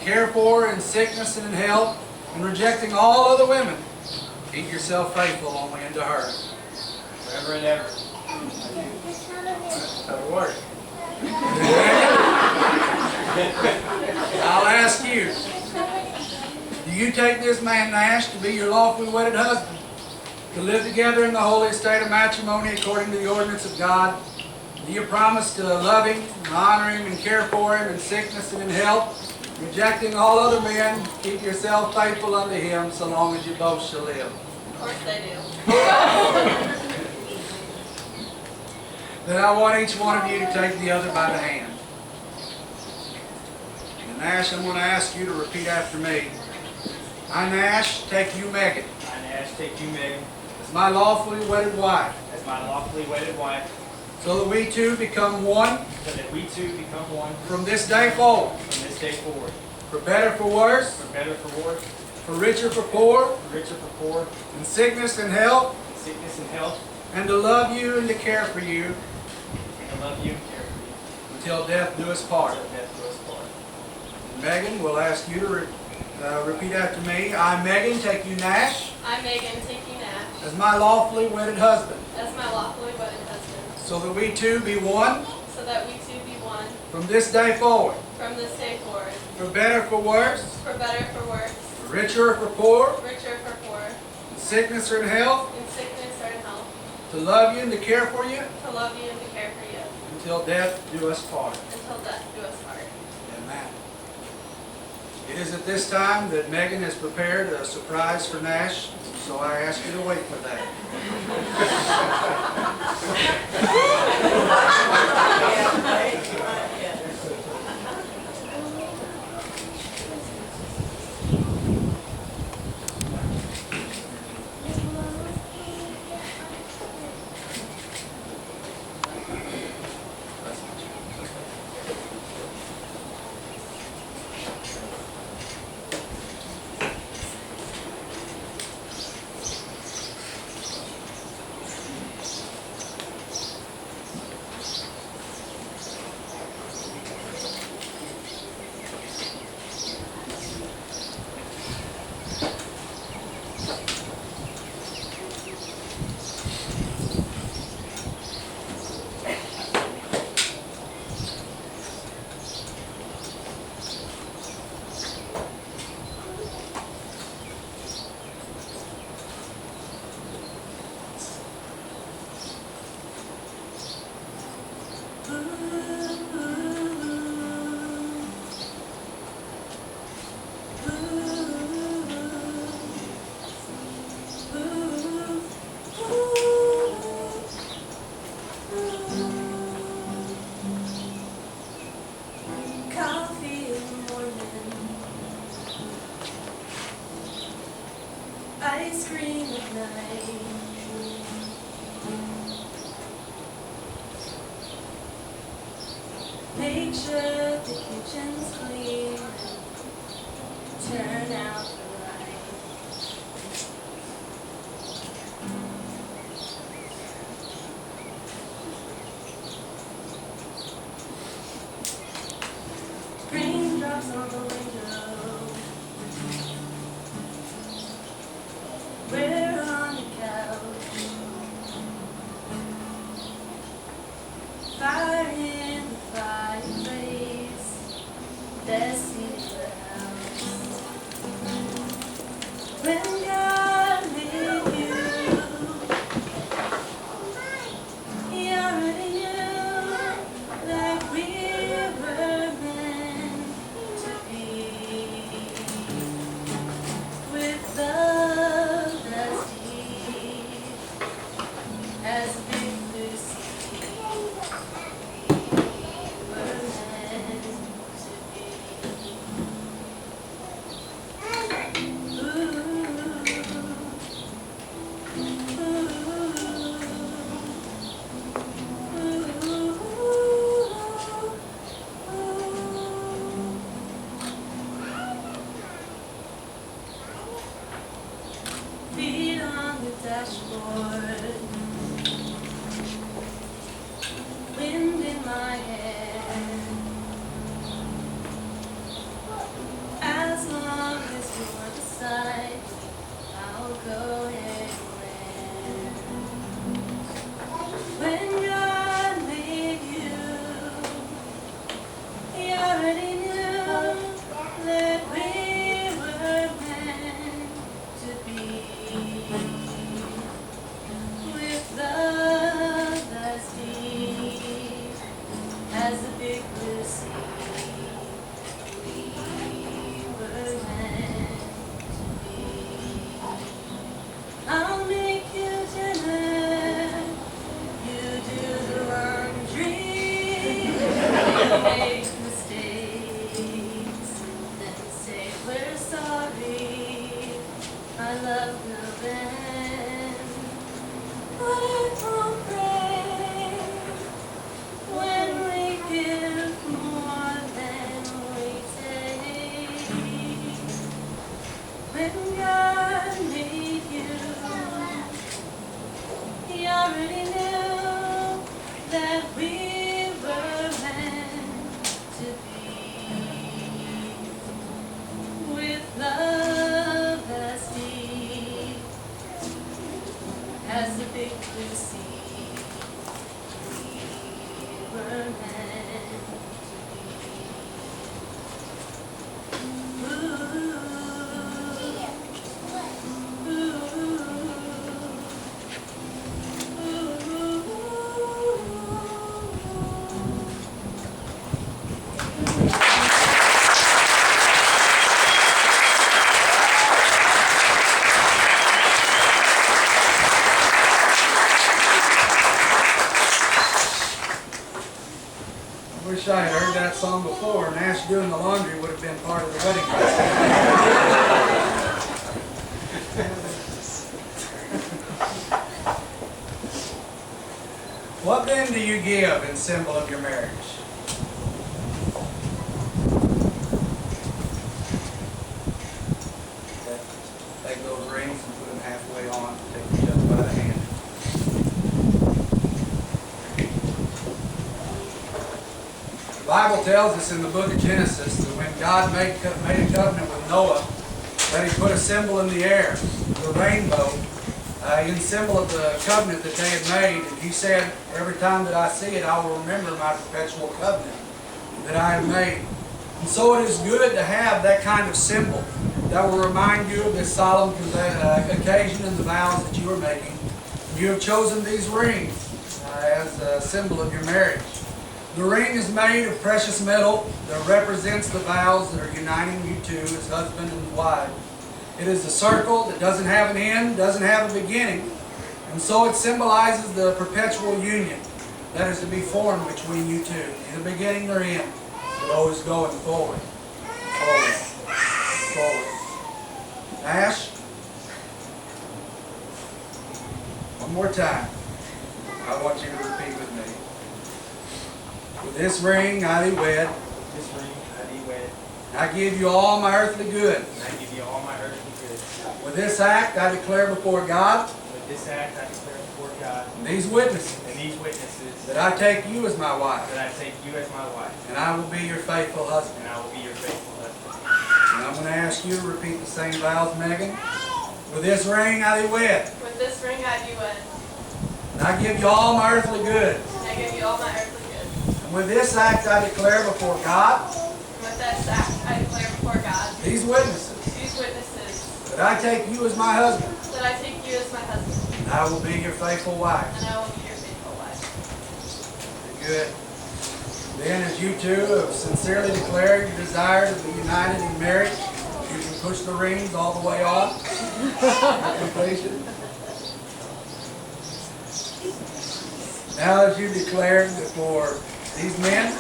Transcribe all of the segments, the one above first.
care for in sickness and in health, and rejecting all other women, keep yourself faithful only unto her. Forever and ever. That'll work. I'll ask you, do you take this man Nash to be your lawfully wedded husband, to live together in the holy estate of matrimony according to the ordinance of God? Do you promise to love him, and honor him, and care for him in sickness and in health, rejecting all other men, keep yourself faithful unto him so long as you both shall live? Of course they do. Then I want each one of you to take the other by the hand. And Nash, I'm going to ask you to repeat after me. I, Nash, take you, Megan, I, Nash, take you, Megan, as my lawfully wedded wife, as my lawfully wedded wife, so that we two become one so that we two become one from this day forward, from this day forward, for better, for worse, for better, for worse, for richer, for poor, for richer, for poor, in sickness and health, in sickness and health, and to love you and to care for you and to love you and care for you, until death do us part. until death do us part. Megan, we'll ask you to repeat after me. I, Megan, take you, Nash, I, Megan, take you, Nash, as my lawfully wedded husband, as my lawfully wedded husband, so that we two be one so that we two be one from this day forward, from this day forward, for better, for worse, for better, for worse, for richer, for poor, richer, for poor, in sickness or in health, in sickness or in health, to love you and to care for you to love you and to care for you, until death do us part. until death do us part. Amen. It is at this time that Megan has prepared a surprise for Nash, so I ask you to wait for that. Coffee in the morning, ice cream at night. Make sure the kitchen's clean. Turn out the light. Raindrops on the window. We're on the couch. Fire in the fireplace. Let's see the house. When God made you, He already knew that we were meant to be. With love as deep as a big blue sea, we're meant to be. Feet on the dashboard, wind in my hair. side, I'll go anywhere. When God made you, He already knew that we were meant to be. With love as deep as the big blue sea, we were meant to be. I'll make you dinner, you do the laundry, you make mistakes, then say we're sorry. I love you then, but it won't break when we give more than we take. When God made you, He already knew that we were meant to be. With love as deep as the big blue sea, we were meant to be. I wish I had heard that song before, and Ash doing the laundry would have been part of the wedding festival. What then do you give in symbol of your marriage? Take those rings and put them halfway on, take each other by the hand. The Bible tells us in the book of Genesis that when God made a covenant with Noah, that He put a symbol in the air, the rainbow, in symbol of the covenant that they had made. And He said, every time that I see it, I will remember my perpetual covenant that I have made. And so it is good to have that kind of symbol that will remind you of this solemn occasion and the vows that you are making. You have chosen these rings as a symbol of your marriage. The ring is made of precious metal that represents the vows that are uniting you two as husband and wife. It is a circle that doesn't have an end, doesn't have a beginning, and so it symbolizes the perpetual union that is to be formed between you two, neither beginning nor end, but always going forward, forward, forward. Ash, one more time, I want you to repeat with me. With this ring I thee wed, This ring I thee wed, I give you all my earthly good. and I give you all my earthly goods. With this act I declare before God With this act I declare before God and these witnesses and these witnesses that I take you as my wife, that I take you as my wife, and I will be your faithful husband. and I will be your faithful husband. And I'm going to ask you to repeat the same vows, Megan. With this ring I thee wed, With this ring I do wed, and I give you all my earthly goods. and I give you all my earthly goods. And with this act I declare before God And with this act I declare before God, these witnesses these witnesses, that I take you as my husband, that I take you as my husband, and I will be your faithful wife. and I will be your faithful wife. Good. Then, as you two have sincerely declared your desire to be united in marriage, you can push the rings all the way off. Completion. Now, as you declared before these men,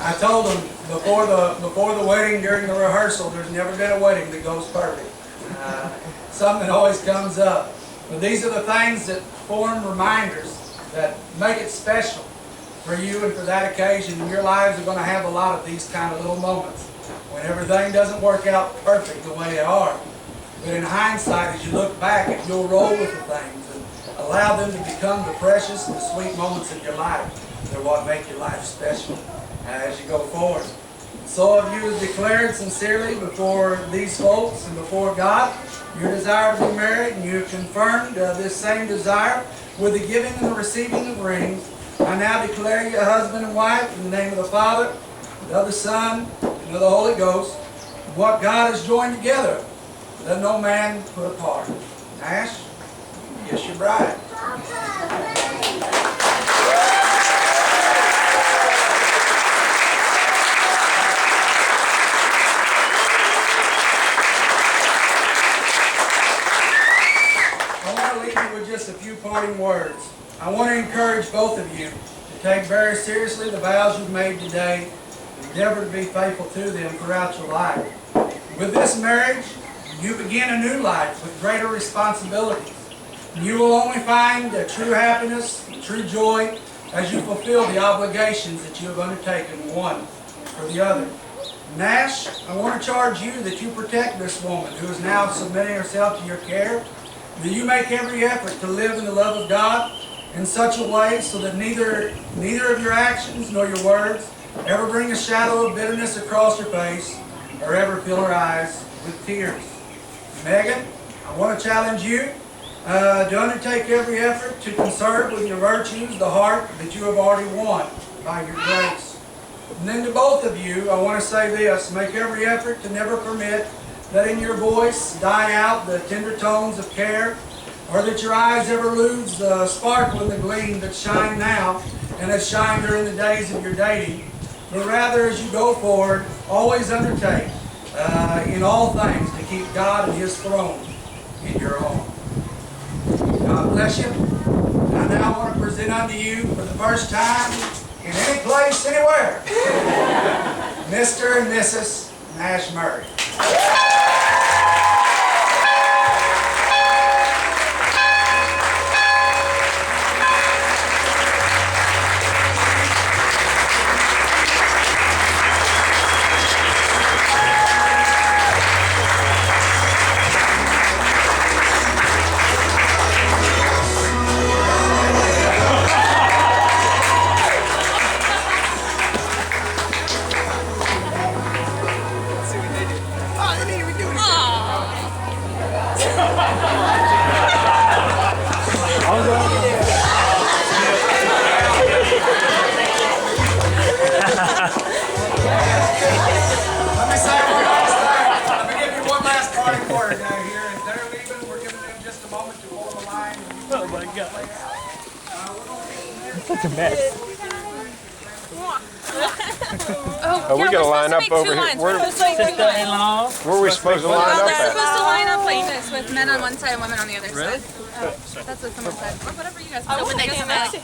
I told them before the wedding, during the rehearsal, there's never been a wedding that goes perfect. Something always comes up. But these are the things that form reminders that make it special for you and for that occasion. And your lives are going to have a lot of these kind of little moments when everything doesn't work out perfect the way they are. But in hindsight, as you look back, if you'll roll with the things and allow them to become the precious and the sweet moments of your life, they're what make your life special as you go forward. So have you declared sincerely before these folks and before God your desire to be married, and you have confirmed this same desire with the giving and the receiving of rings. I now declare you husband and wife in the name of the Father, and of the Son, and of the Holy Ghost. What God has joined together, let no man put apart. Nash, kiss your bride. I want to leave you with just a few parting words. I want to encourage both of you to take very seriously the vows you've made today and endeavor to be faithful to them throughout your life. With this marriage, you begin a new life with greater responsibilities. You will only find true happiness, true joy, as you fulfill the obligations that you have undertaken one for the other. Nash, I want to charge you that you protect this woman who is now submitting herself to your care, that you make every effort to live in the love of God in such a way so that neither of your actions nor your words ever bring a shadow of bitterness across her face or ever fill her eyes with tears. Megan, I want to challenge you to undertake every effort to conserve with your virtues the heart that you have already won by your grace. And then to both of you, I want to say this: make every effort to never permit that in your voice die out the tender tones of care, or that your eyes ever lose the sparkle and the gleam that shine now and has shined during the days of your dating, but rather as you go forward, always undertake in all things to keep God and His throne in your home. God bless you. And I now want to present unto you for the first time in any place, anywhere, Mr. and Mrs. Nash Murray. Such a mess. Oh, we gotta line up over here. Where are we supposed to line Well, up they're at? supposed to line up like this with men on one side and women on the other side. That's what someone said. Or whatever you guys want. would they stand next to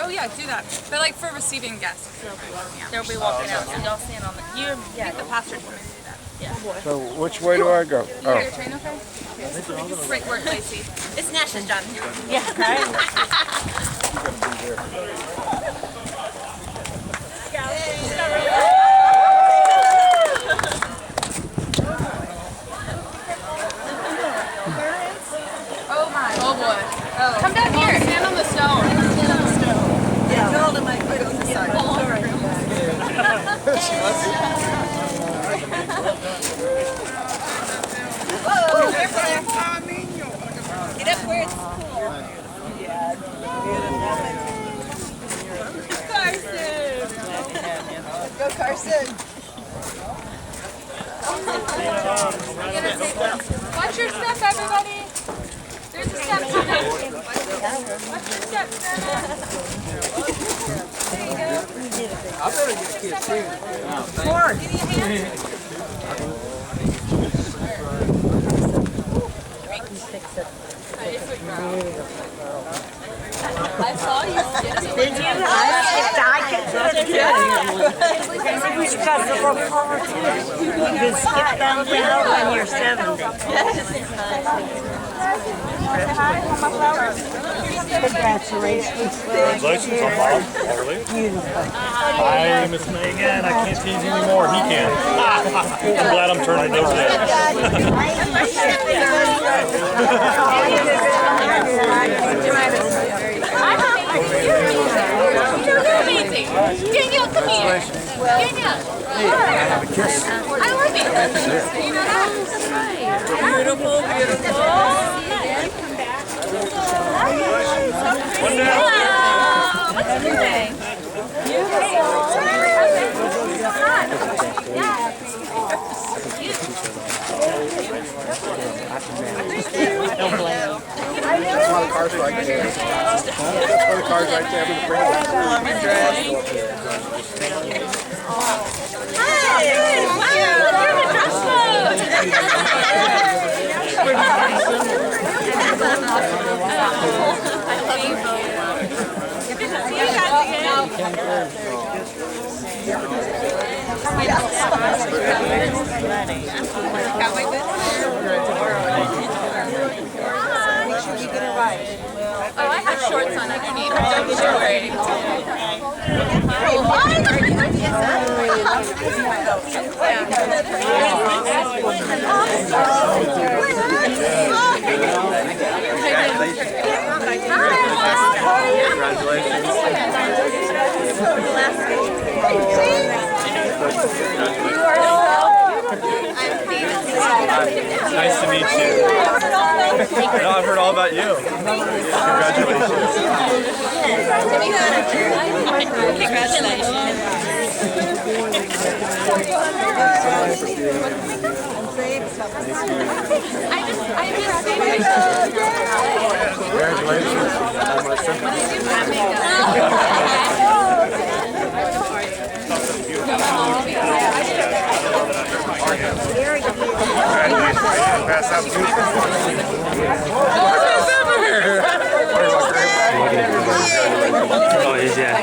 Oh yeah, do that. But like for receiving guests. They'll be walking out, so y'all stand on the. I think the pastor told me to do that. Yeah. So which way do I go? You got Oh, your train okay? Right where Lacey. It's Nash's job. Yeah, right? Oh my. Oh boy. Oh. Come down here. Stand on the stone. Yeah, they're all in my right on the side. Whoa, get up where it's cool. Carson. Go Carson. Watch your step, everybody. There's a step coming. Watch your step, Sarah. There you go. I better get a kiss too. Give me a hand. I saw you skip. Did you? I could we should have to look forward to it. You can skip down the hill when you're 70. Congratulations. Congratulations on Bob. Beautiful. Hi, Miss Megan. I can't tease you anymore. He can. I'm glad I'm turning those days. Beautiful, beautiful. Hello. What's your name? That's why the car's right there. That's why the car's right there with the brand. Oh, I have shorts on underneath. Don't be worried. Nice to meet you. No, I've heard all about you. Pass out Oh, yeah.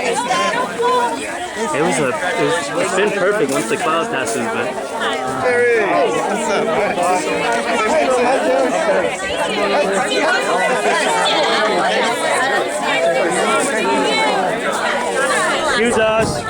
It's been perfect once the cloud passes, but. What's up, Excuse us.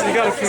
You got a few